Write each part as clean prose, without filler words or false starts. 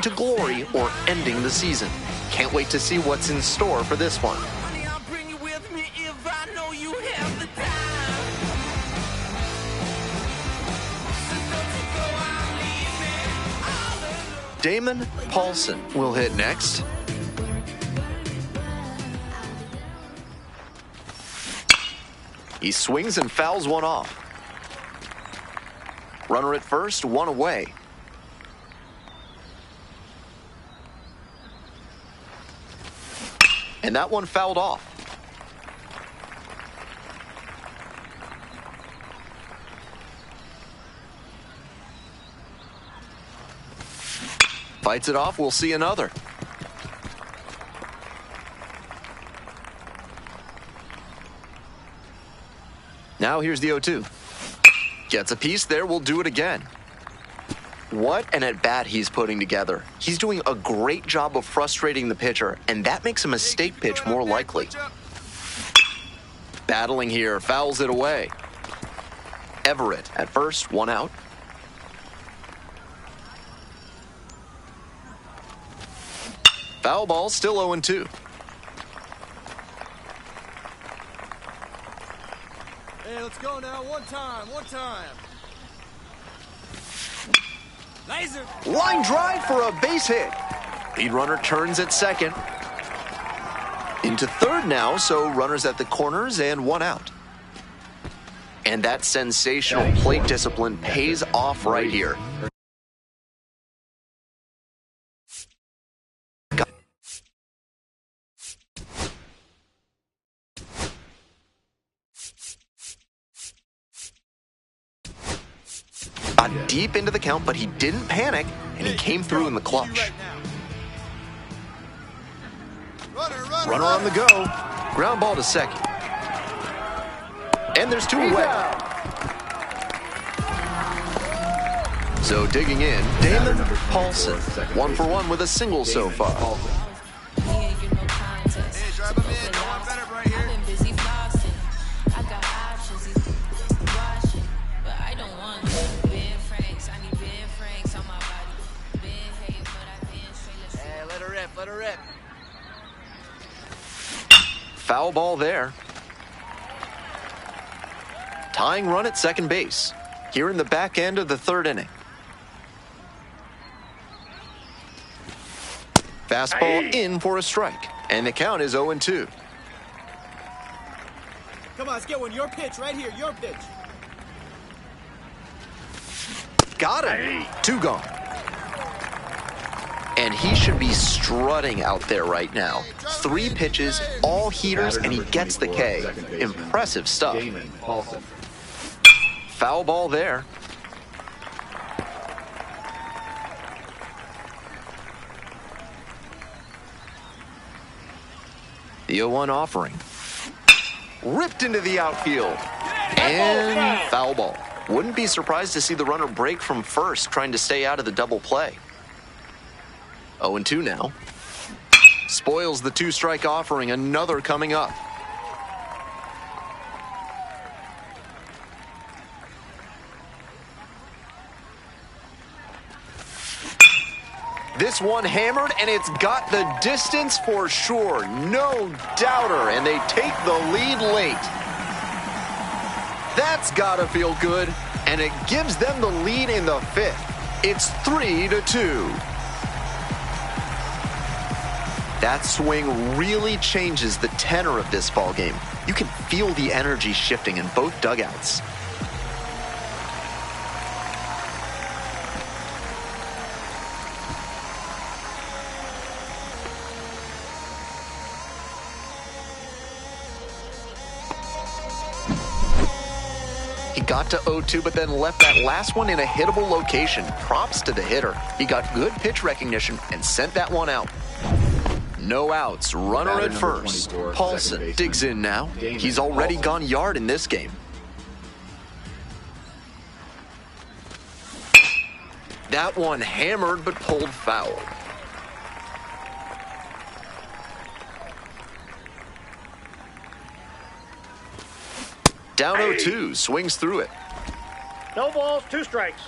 to glory or ending the season. Can't wait to see what's in store for this one. Damon Paulson will hit next. He swings and fouls one off. Runner at first, one away. And that one fouled off. Fights it off, we'll see another. Now here's the 0-2. Gets a piece there, we'll do it again. What an at-bat he's putting together. He's doing a great job of frustrating the pitcher, and that makes a mistake pitch more likely. Battling here, fouls it away. Everett at first, one out. Foul ball, still 0-2. Hey, let's go now. One time. Laser. Line drive for a base hit. Lead runner turns at second. Into third now, so runners at the corners and one out. And that sensational plate discipline pays off right here. Got deep into the count, but he didn't panic, and he came through in the clutch. Runner on the go. Ground ball to second. And there's two away. So digging in, Damon Paulson. 1 for 1 with a single so far. Let her rip. Foul ball there. Tying run at second base. Here in the back end of the third inning. Fastball in for a strike. And the count is 0-2. Come on, let's get one. Your pitch right here. Your pitch. Got him. 2 gone. And he should be strutting out there right now. 3 pitches, all heaters, and he gets the K. Impressive stuff. Foul ball there. The 0-1 offering. Ripped into the outfield. And foul ball. Wouldn't be surprised to see the runner break from first, trying to stay out of the double play. 0-2 now. Spoils the 2-strike offering. Another coming up. This one hammered, and it's got the distance for sure. No doubter, and they take the lead late. That's gotta feel good, and it gives them the lead in the 5th. It's 3-2. That swing really changes the tenor of this ballgame. You can feel the energy shifting in both dugouts. He got to 0-2, but then left that last one in a hittable location. Props to the hitter. He got good pitch recognition and sent that one out. No outs, runner at first. Paulson digs in now. He's already gone yard in this game. That one hammered but pulled foul. Down 0-2, swings through it. No balls, 2 strikes.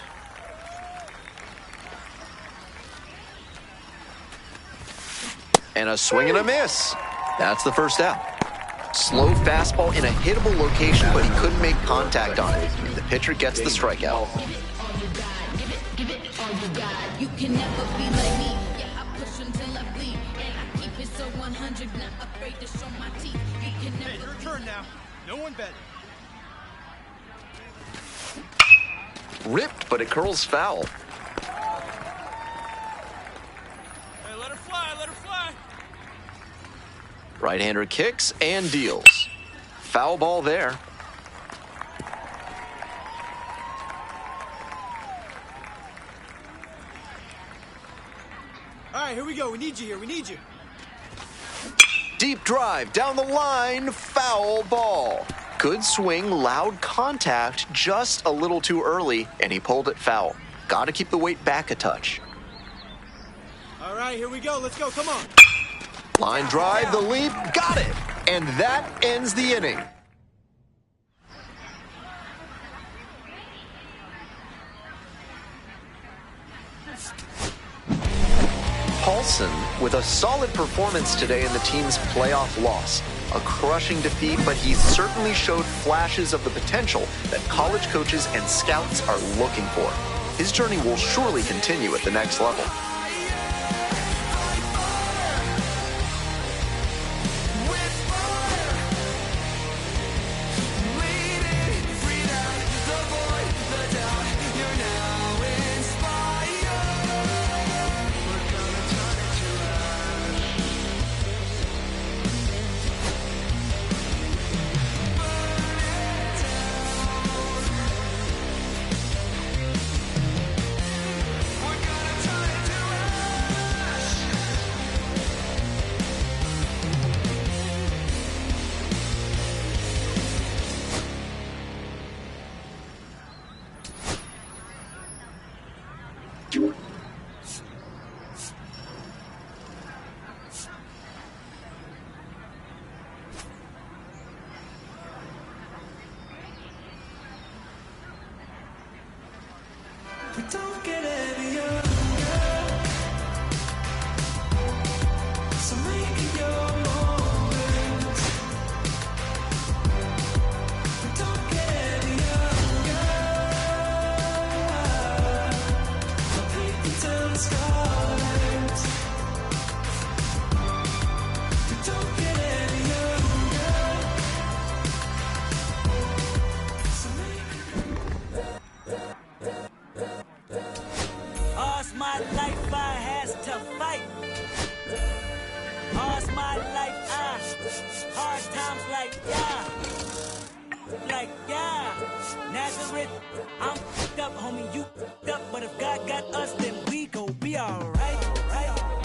And a swing and a miss. That's the first out. Slow fastball in a hittable location, but he couldn't make contact on it. The pitcher gets the strikeout. You can never be like me. Yeah, I push until I bleed. And I keep it so 100, not afraid to show my teeth. You can never. Hey, your turn now. No one better. Ripped, but it curls foul. Hey, let her fly, let her fly. Right-hander kicks and deals. Foul ball there. All right, here we go. We need you here. We need you. Deep drive down the line, foul ball. Good swing, loud contact, just a little too early, and he pulled it foul. Got to keep the weight back a touch. All right, here we go. Let's go. Come on. Line drive, the leap, got it. And that ends the inning. Paulson with a solid performance today in the team's playoff loss. A crushing defeat, but he certainly showed flashes of the potential that college coaches and scouts are looking for. His journey will surely continue at the next level. We don't get any younger, so make it your moment. We don't get any younger, the paper turns scarlet. We don't get any younger, so make it. All's my life I has to fight. All's my life hard times like Nazareth, I'm f***ed up, homie, you f***ed up. But if God got us, then we gon' be alright.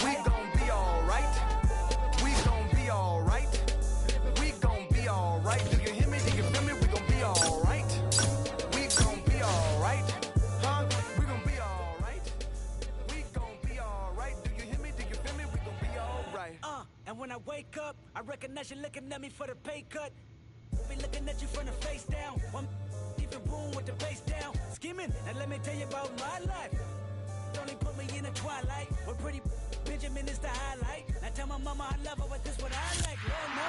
We gon' be alright. We gon' be alright. We gon' be alright. Do you hear me? Do you feel me? We gon' be alright. We gon' be alright. Huh? We gon' be alright. We gon' be alright. Do you hear me? Do you feel me? We gon' be alright. And when I wake up, I recognize you looking at me for the pay cut. Be looking at you from the face down. One even room with the face down. Skimming, and let me tell you about my life. Only put me in the twilight. We're pretty Benjamin is the highlight. I tell my mama I love her, but this what I like. Hell no.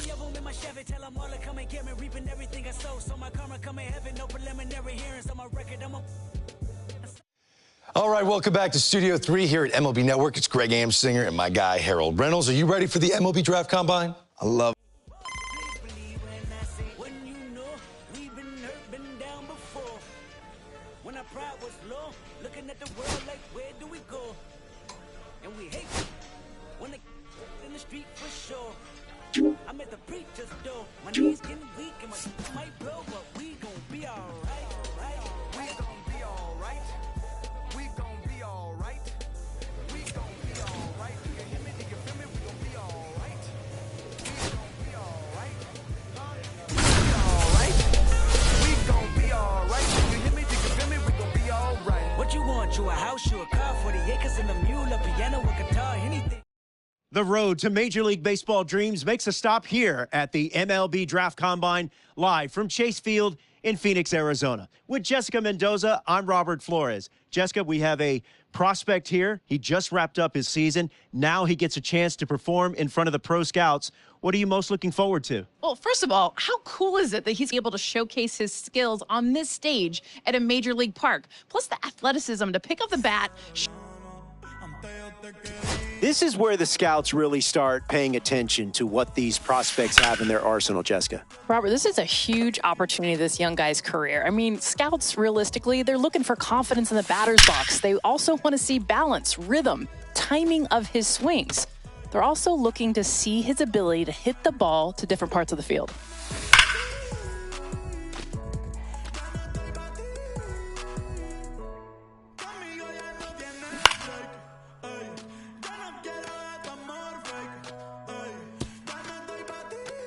Any of them in my Chevy, tell them all to come and get me. Reaping everything I sow. So my karma come in heaven. No preliminary hearings on my record. I'm a... All right, welcome back to Studio 3 here at MLB Network. It's Greg Amsinger and my guy, Harold Reynolds. Are you ready for the MLB Draft Combine? I love When you know we've been hurt, been down before. When our pride was low, looking at the world like where do we go? And we hate when they in the street for sure. I'm at the preacher's door, my knees getting weak and my might blow, but we gon' be alright, right? We gon' be alright. We gon' be alright. We gon' be alright. Do you hear me? Do you feel me? We gon' be alright. We gon' be alright. Huh? We gon' be alright. Do you hear me? Do you feel me? We gon' be alright. What you want? You a house, you a car, 40 acres and a mule, a piano, a guitar, anything. The road to Major League Baseball dreams makes a stop here at the MLB Draft Combine, live from Chase Field in Phoenix, Arizona. With Jessica Mendoza, I'm Robert Flores. Jessica, we have a prospect here. He just wrapped up his season. Now he gets a chance to perform in front of the pro scouts. What are you most looking forward to? Well, first of all, how cool is it that he's able to showcase his skills on this stage at a major league park? Plus the athleticism to pick up the bat. This is where the scouts really start paying attention to what these prospects have in their arsenal, Jessica. Robert, this is a huge opportunity, this young guy's career. I mean, scouts, realistically, they're looking for confidence in the batter's box. They also want to see balance, rhythm, timing of his swings. They're also looking to see his ability to hit the ball to different parts of the field.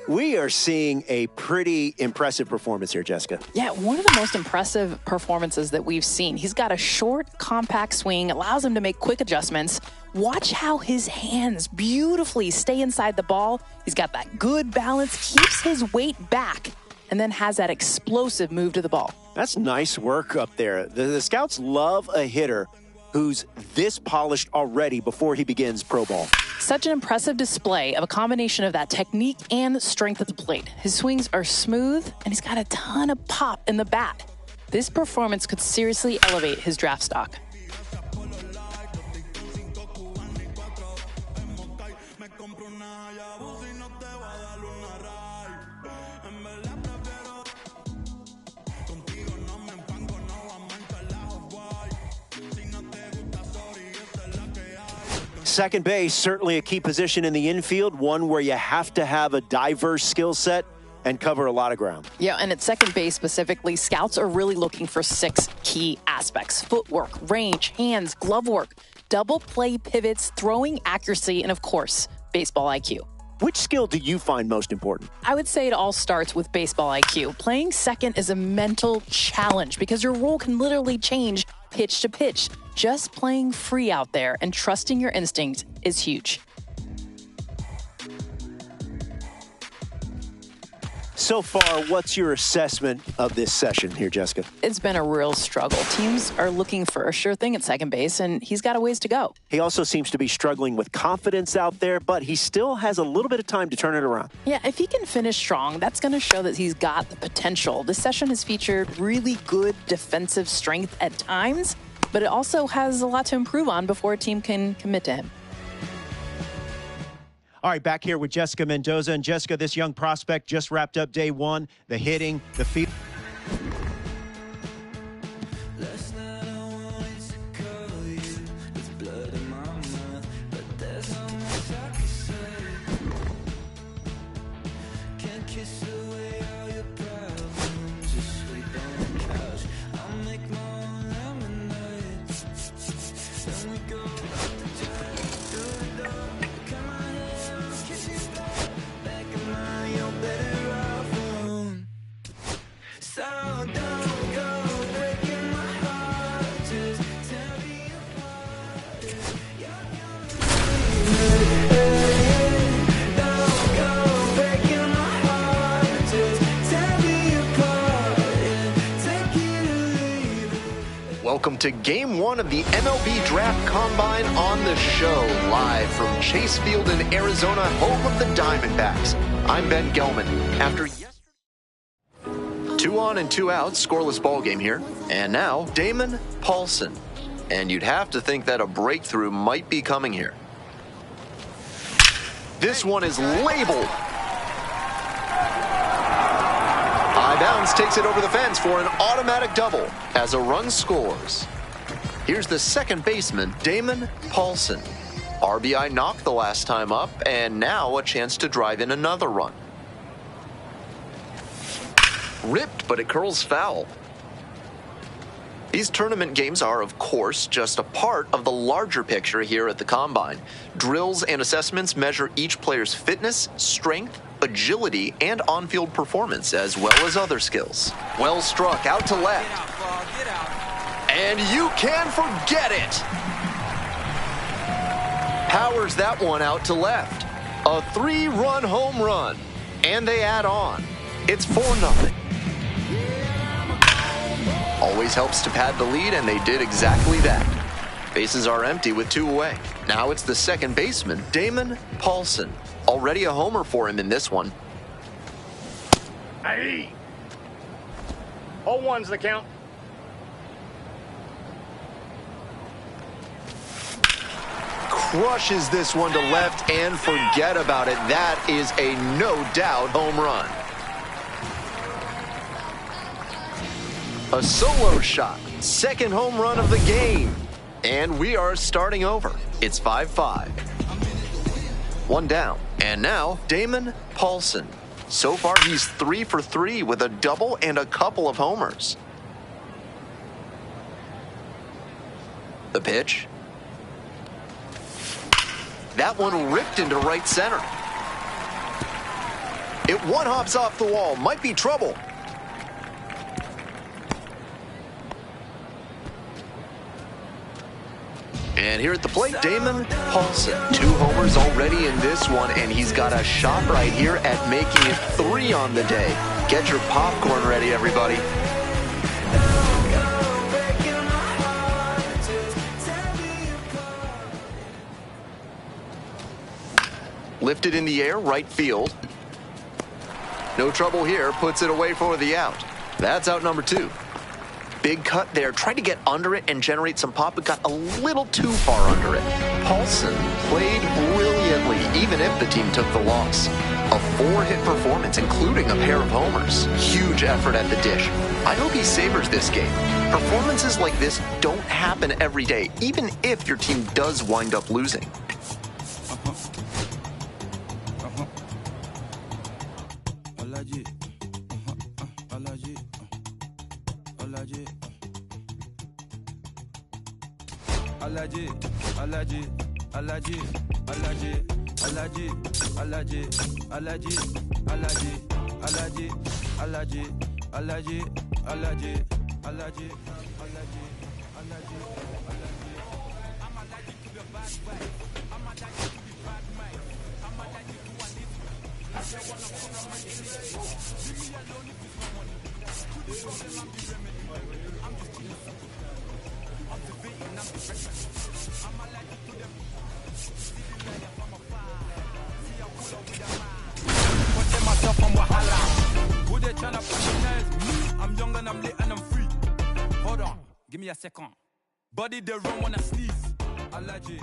We are seeing a pretty impressive performance here, Jessica. Yeah, one of the most impressive performances that we've seen. He's got a short, compact swing, allows him to make quick adjustments. Watch how his hands beautifully stay inside the ball. He's got that good balance, keeps his weight back, and then has that explosive move to the ball. That's nice work up there. The scouts love a hitter who's this polished already before he begins pro ball. Such an impressive display of a combination of that technique and strength at the plate. His swings are smooth, and he's got a ton of pop in the bat. This performance could seriously elevate his draft stock. Second base, certainly a key position in the infield, one where you have to have a diverse skill set and cover a lot of ground. Yeah, and at second base specifically, scouts are really looking for 6 key aspects: footwork, range, hands, glove work, double play pivots, throwing accuracy, and of course, baseball IQ. Which skill do you find most important? I would say it all starts with baseball IQ. Playing second is a mental challenge because your role can literally change pitch to pitch. Just playing free out there and trusting your instincts is huge. So far, what's your assessment of this session here, Jessica? It's been a real struggle. Teams are looking for a sure thing at second base, and he's got a ways to go. He also seems to be struggling with confidence out there, but he still has a little bit of time to turn it around. Yeah, if he can finish strong, that's going to show that he's got the potential. This session has featured really good defensive strength at times, but it also has a lot to improve on before a team can commit to him. All right, back here with Jessica Mendoza. And Jessica, this young prospect just wrapped up day one, the hitting, the field. Last night I wanted to call you with blood in my mouth, but there's not much I can say. Can't kiss away all your problems, just sleep on the couch. I'll make my own lemonade. Then we go up the drive through the door. Cut my hair, kiss you back of mine, you're better off alone. So don't go breaking my heart, just tear me apart. Don't go breaking my heart, just tear me apart. Take it or leave it. Welcome to Game 1 of the MLB Draft Combine on the show, live from Chase Field in Arizona, home of the Diamondbacks. I'm Ben Gelman. After yesterday, 2 on and 2 out, scoreless ball game here. And now, Damon Paulson. And you'd have to think that a breakthrough might be coming here. This one is labeled. High bounce takes it over the fence for an automatic double as a run scores. Here's the second baseman, Damon Paulson. RBI knocked the last time up, and now a chance to drive in another run. Ripped, but it curls foul. These tournament games are, of course, just a part of the larger picture here at the Combine. Drills and assessments measure each player's fitness, strength, agility, and on-field performance, as well as other skills. Well struck, out to left. Get out, Paul, get out. And you can forget it! Powers that one out to left. A 3-run home run. And they add on. It's 4-0. Always helps to pad the lead, and they did exactly that. Bases are empty with 2 away. Now it's the second baseman, Damon Paulson. Already a homer for him in this one. Hey! 0-1's the count. Crushes this one to left, and forget about it. That is a no-doubt home run. A solo shot. Second home run of the game. And we are starting over. It's 5-5. 1 down. And now, Damon Paulson. So far, he's 3 for 3 with a double and a couple of homers. The pitch. That one ripped into right center. It one-hops off the wall. Might be trouble. And here at the plate, Damon Paulson. 2 homers already in this one, and he's got a shot right here at making it 3 on the day. Get your popcorn ready, everybody. Lifted in the air, right field. No trouble here, puts it away for the out. That's out number 2. Big cut there, tried to get under it and generate some pop, but got a little too far under it. Paulson played brilliantly, even if the team took the loss. A 4-hit performance, including a pair of homers. Huge effort at the dish. I hope he savors this game. Performances like this don't happen every day, even if your team does wind up losing. I'm young and I'm lit and I'm free. Hold on, give me a second. Body the wrong when I sneeze. Allergy.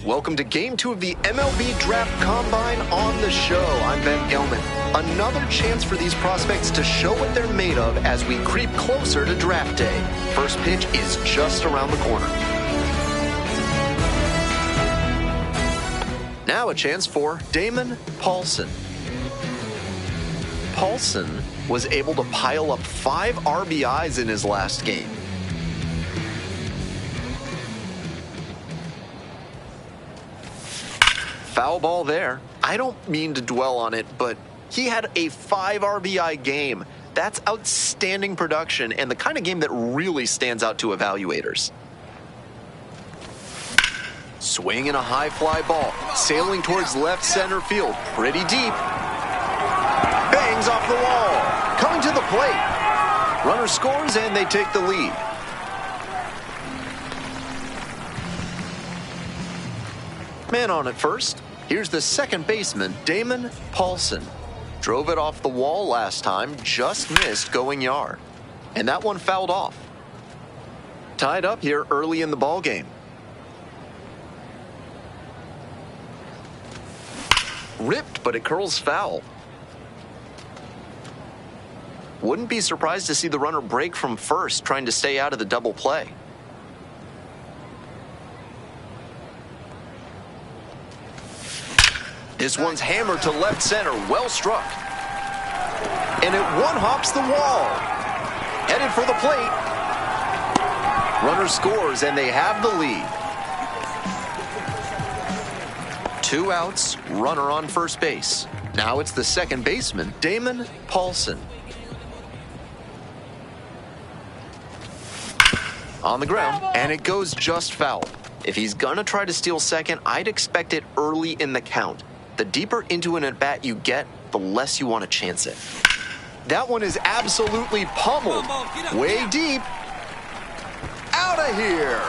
Welcome to Game 2 of the MLB Draft Combine on the show. I'm Ben Gelman. Another chance for these prospects to show what they're made of as we creep closer to draft day. First pitch is just around the corner. Now a chance for Damon Paulson. Paulson was able to pile up 5 RBIs in his last game. Foul ball there. I don't mean to dwell on it, but he had a 5 RBI game. That's outstanding production and the kind of game that really stands out to evaluators. Swinging a high fly ball, sailing towards left center field, pretty deep. Bangs off the wall, coming to the plate. Runner scores and they take the lead. Man on at first. Here's the second baseman, Damon Paulson. Drove it off the wall last time, just missed going yard. And that one fouled off. Tied up here early in the ball game. Ripped, but it curls foul. Wouldn't be surprised to see the runner break from first, trying to stay out of the double play. This one's hammered to left center, well struck. And it one-hops the wall. Headed for the plate. Runner scores and they have the lead. 2 outs, runner on first base. Now it's the second baseman, Damon Paulson. On the ground, and it goes just foul. If he's gonna try to steal second, I'd expect it early in the count. The deeper into an at-bat you get, the less you want to chance it. That one is absolutely pummeled. Way deep. Out of here.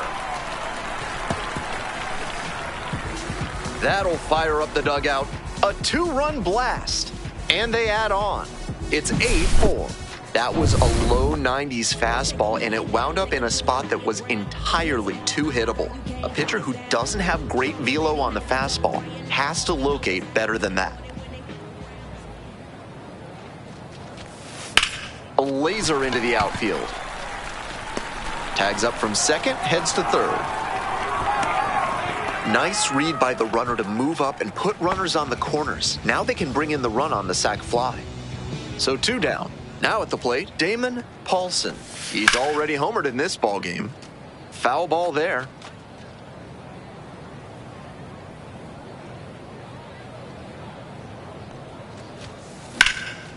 That'll fire up the dugout. A 2-run blast. And they add on. It's 8-4. That was a low 90s fastball, and it wound up in a spot that was entirely too hittable. A pitcher who doesn't have great velo on the fastball has to locate better than that. A laser into the outfield. Tags up from second, heads to third. Nice read by the runner to move up and put runners on the corners. Now they can bring in the run on the sac fly. So 2 down. Now at the plate, Damon Paulson. He's already homered in this ballgame. Foul ball there.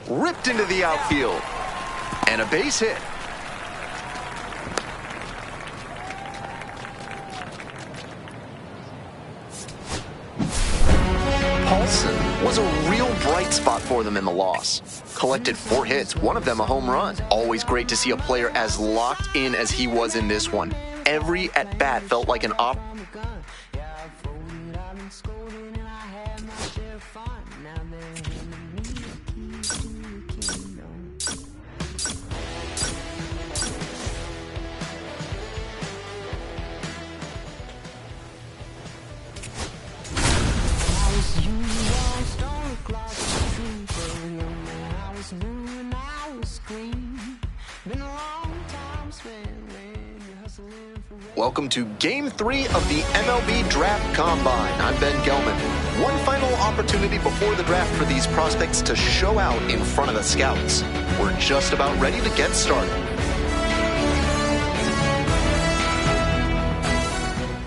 Ripped into the outfield. And a base hit. Paulson was a real bright spot for them in the loss. Collected 4 hits, one of them a home run. Always great to see a player as locked in as he was in this one. Every at-bat felt like an Welcome to Game 3 of the MLB Draft Combine. I'm Ben Gelman. One final opportunity before the draft for these prospects to show out in front of the scouts. We're just about ready to get started.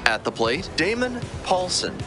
At the plate, Damon Paulson.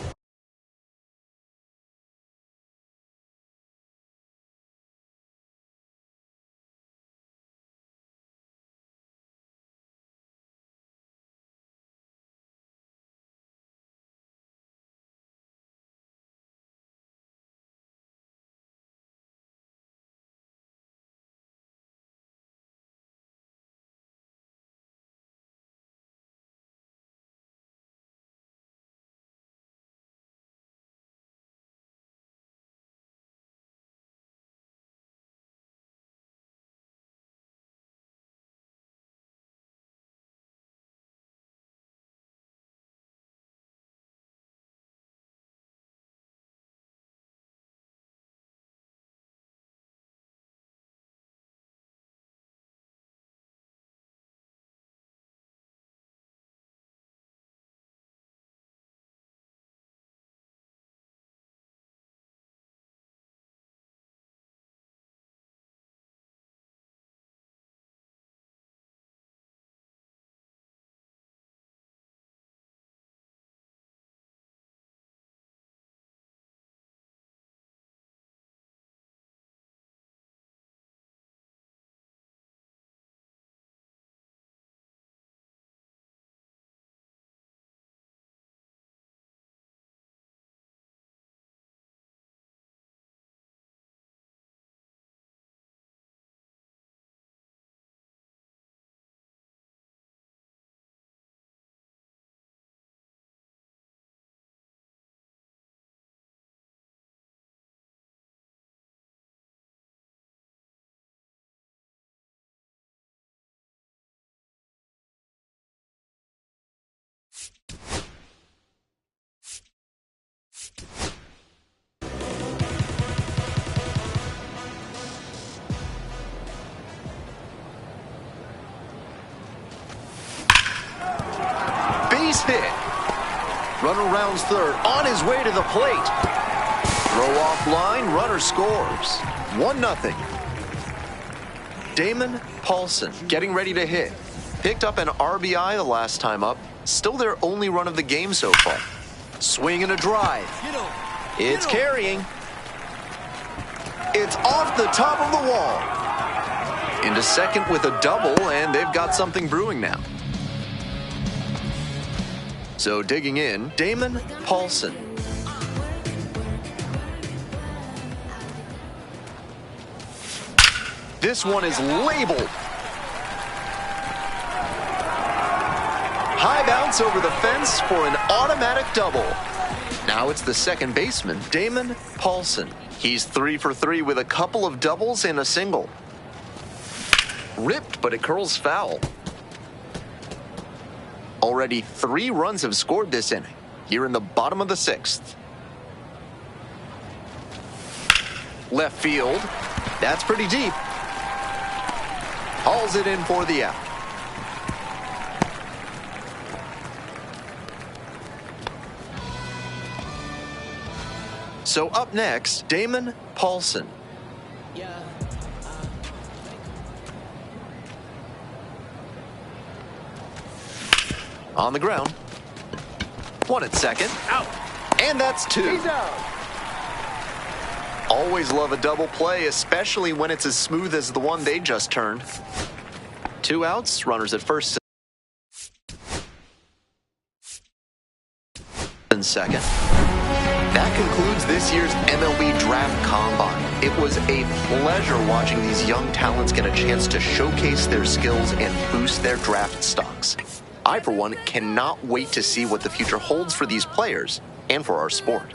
Base hit. Runner rounds third, on his way to the plate. Throw off line, runner scores. 1-0. Damon Paulson getting ready to hit. Picked up an RBI the last time up. Still their only run of the game so far. Swing and a drive. It's carrying. It's off the top of the wall. Into second with a double, and they've got something brewing now. So digging in, Damon Paulson. This one is labeled. High bounce over the fence for an automatic double. Now Now it's the second baseman, Damon Paulson. He's 3 for 3 with a couple of doubles and a single. Ripped, but it curls foul. Already 3 runs have scored this inning. Here in the bottom of the 6th. Left field. That's pretty deep. Hauls it in for the out. So up next, Damon Paulson. On the ground. 1 at second. Out. And that's 2. He's out. Always love a double play, especially when it's as smooth as the one they just turned. 2 outs, runners at first and second. That concludes this year's MLB Draft Combine. It was a pleasure watching these young talents get a chance to showcase their skills and boost their draft stocks. I, for one, cannot wait to see what the future holds for these players and for our sport.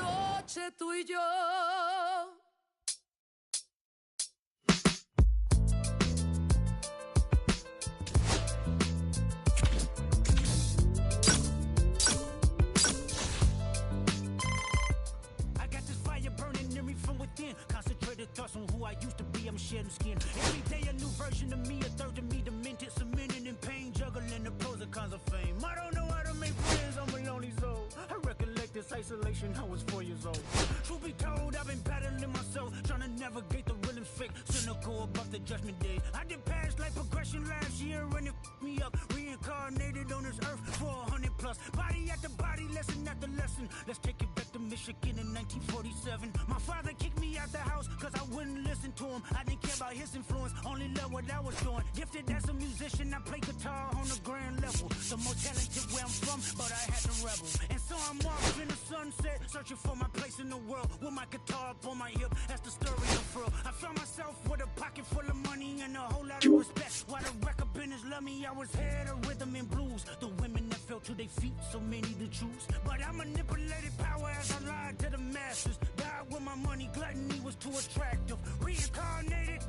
Thoughts on who I used to be, I'm shedding skin. Every day a new version of me, a third of me demented, cemented in pain, juggling the pros and cons of fame. I don't know how to make friends, I'm a lonely soul. I recollect this isolation, I was 4 years old. Truth be told, I've been battling myself, trying to navigate the real and fake, cynical about the judgment day. I did past life progression last year, and it me up, reincarnated on this earth for 100 plus. Body after body, lesson after lesson. Let's take it back to Michigan in 1947. My father kicked me out the house, cause I wouldn't listen to him. I didn't care about his influence, only loved what I was doing. Gifted as a musician, I play guitar on the grand level. The more talented where I'm from, but I had to rebel. And so I'm off in the sunset, searching for my place in the world. With my guitar up on my hip, that's the story unfurled. I found myself with a pocket full of money and a whole lot of respect. While the record business loved me, I was head of rhythm and blues. The women that fell to their feet, so many to choose. But I manipulated power as I lied to the masses. Died with my money, gluttony was too attractive. Reincarnated.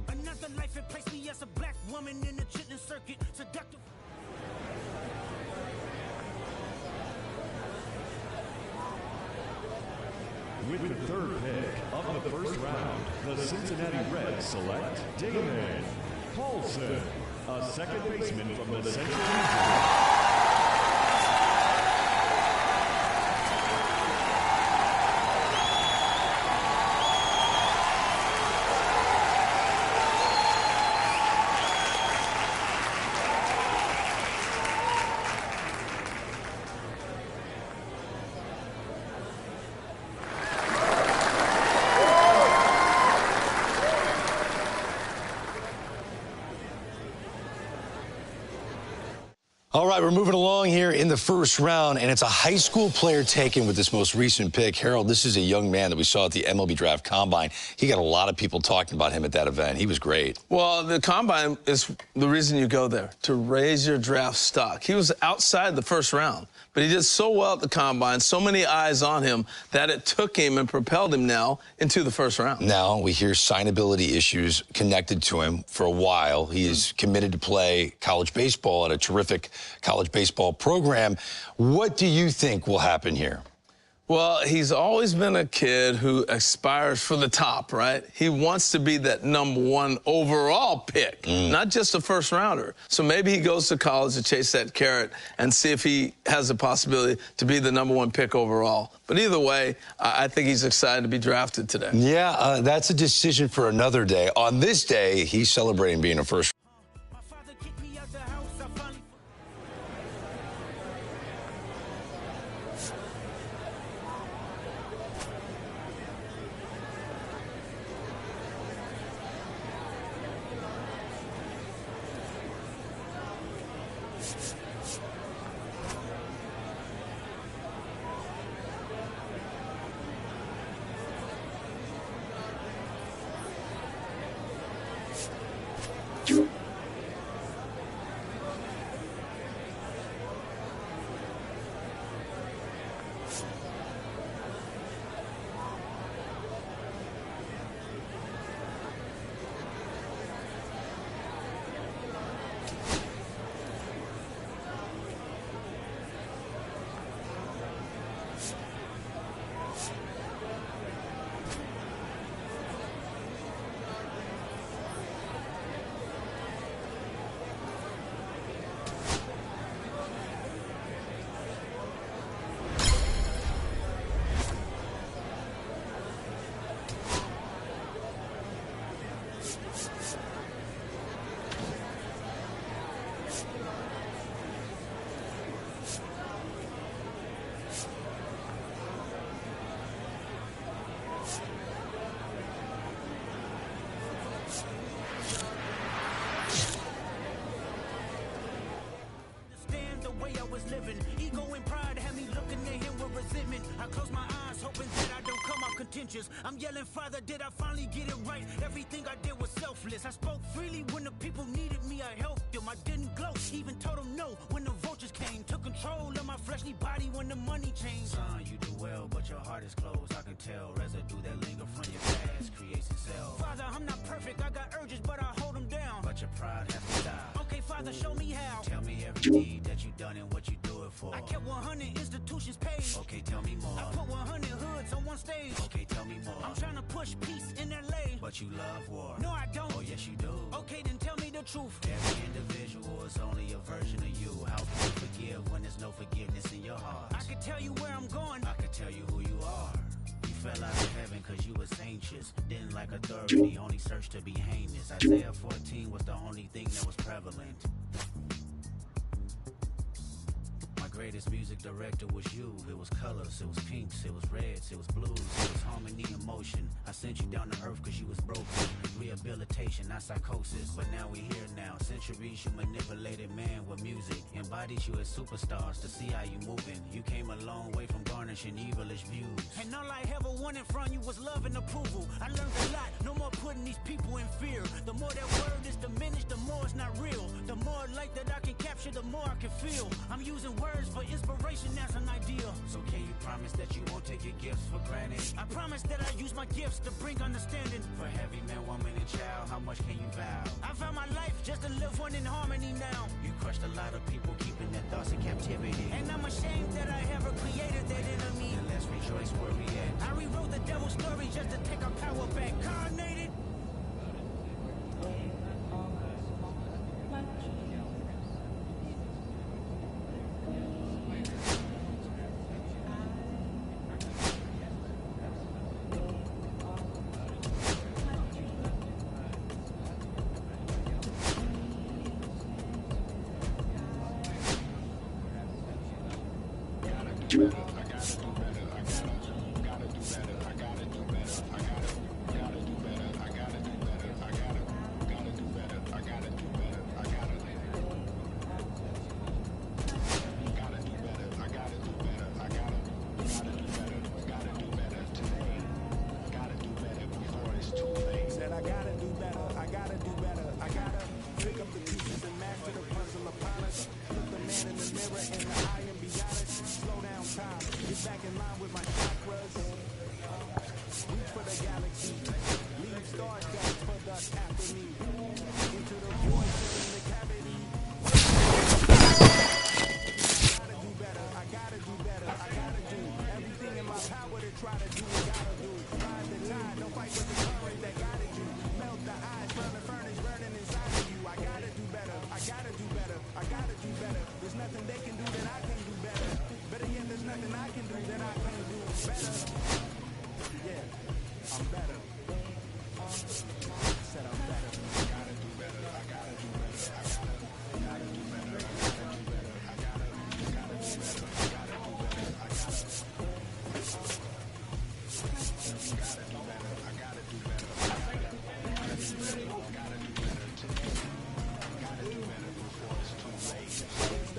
Another life had placed me as a black woman in the chitlin circuit. Seductive. With the third pick of the first round, the Cincinnati Reds select Damon Paulson, a second baseman from the Central Region. All right, we're moving along here in the first round, and it's a high school player taken with this most recent pick. Harold, this is a young man that we saw at the MLB Draft Combine. He got a lot of people talking about him at that event. He was great. Well, the Combine is the reason you go there, to raise your draft stock. He was outside the first round, but he did so well at the Combine, so many eyes on him, that it took him and propelled him now into the first round. Now we hear signability issues connected to him for a while. He is committed to play college baseball at a terrific college baseball program. What do you think will happen here? Well, he's always been a kid who aspires for the top, right? He wants to be that #1 overall pick, not just a first rounder. So maybe he goes to college to chase that carrot and see if he has a possibility to be the #1 pick overall. But either way, I think he's excited to be drafted today. Yeah, that's a decision for another day. On this day, he's celebrating being a first. Living. Ego and pride had me looking at him with resentment. I close my eyes hoping that I don't come out contentious. I'm yelling, Father, did I finally get it right? Everything I did was selfless. I spoke freely when the people needed me. I helped them. I didn't gloat, even told them no when the vultures came. Took control of my fleshly body when the money changed. Son, you do well, but your heart is closed. I can tell residue that linger from your past creates itself. Father, I'm not perfect. I got urges, but I hold them down. But your pride has to die. Okay, Father, show me how. Tell me every deed that you done and what you do it for. I kept 100 institutions paid. Okay, tell me more. I put 100 hoods on one stage. Okay, tell me more. I'm trying to push peace in LA. But you love war. No, I don't. Oh, yes, you do. Okay, then tell me the truth. Every individual is only a version of you. How can you forgive when there's no forgiveness in your heart? I can tell you where I'm going. I can tell you who you are. You fell out of heaven cause you was anxious. Didn't like authority, only searched to be heinous. Isaiah 14 was the only thing that was prevalent. Greatest music director was you. It was colors, it was pinks, it was reds, it was blues, it was harmony and motion. I sent you down to earth cause you was broken. Rehabilitation, not psychosis. But now we here now. Centuries you manipulated man with music. Embodied you as superstars to see how you moving. You came a long way from garnishing evilish views. And all I ever wanted from you was love and approval. I learned a lot, no more putting these people in fear. The more that word is diminished, the more it's not real. The more light that I can capture, the more I can feel. I'm using words for inspiration as an ideal. So can you promise that you won't take your gifts for granted? I promise that I use my gifts to bring understanding. For heavy man, woman, and child, how much can you vow? I found my life just to live one in harmony now. You crushed a lot of people, keeping their thoughts in captivity. And I'm ashamed that I ever created that enemy. And let's rejoice where we at. I rewrote the devil's story just to take our power back. Carnated.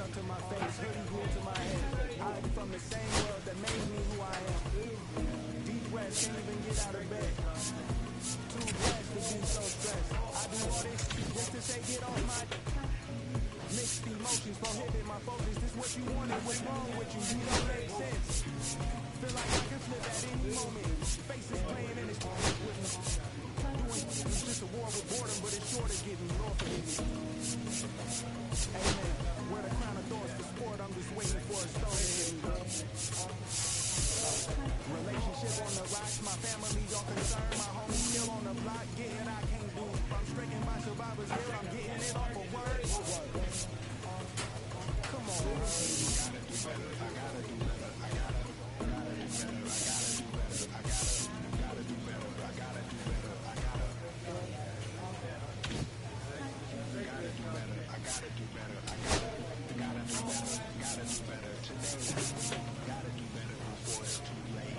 To my face, hoodie glued to my head. I'm from the same world that made me who I am. take it off my mixed emotions, prohibit my focus. This what you wanted, what's wrong with you? You don't make sense. Feel like I can flip at any moment. Faces playing in this with me. It's just a war with boredom, but it's sure to get me. Lord forgive me. Amen. Wear the crown of thorns for sport. I'm just waiting for a stone to hit me. Relationship on the rocks. My family's all concerned. My homies still on the block. Get it, I can't do. I'm stricken by survivor's guilt. I'm getting it off of work. Come on. I gotta do better. I gotta do better. I gotta do better. I gotta do better. I gotta do better. I gotta do better. I gotta do better. I gotta do better. Gotta do better today. Gotta do better before it's too late.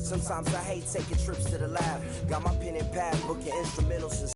Sometimes I hate taking trips to the lab. Got my pen and pad, booking instrumentals.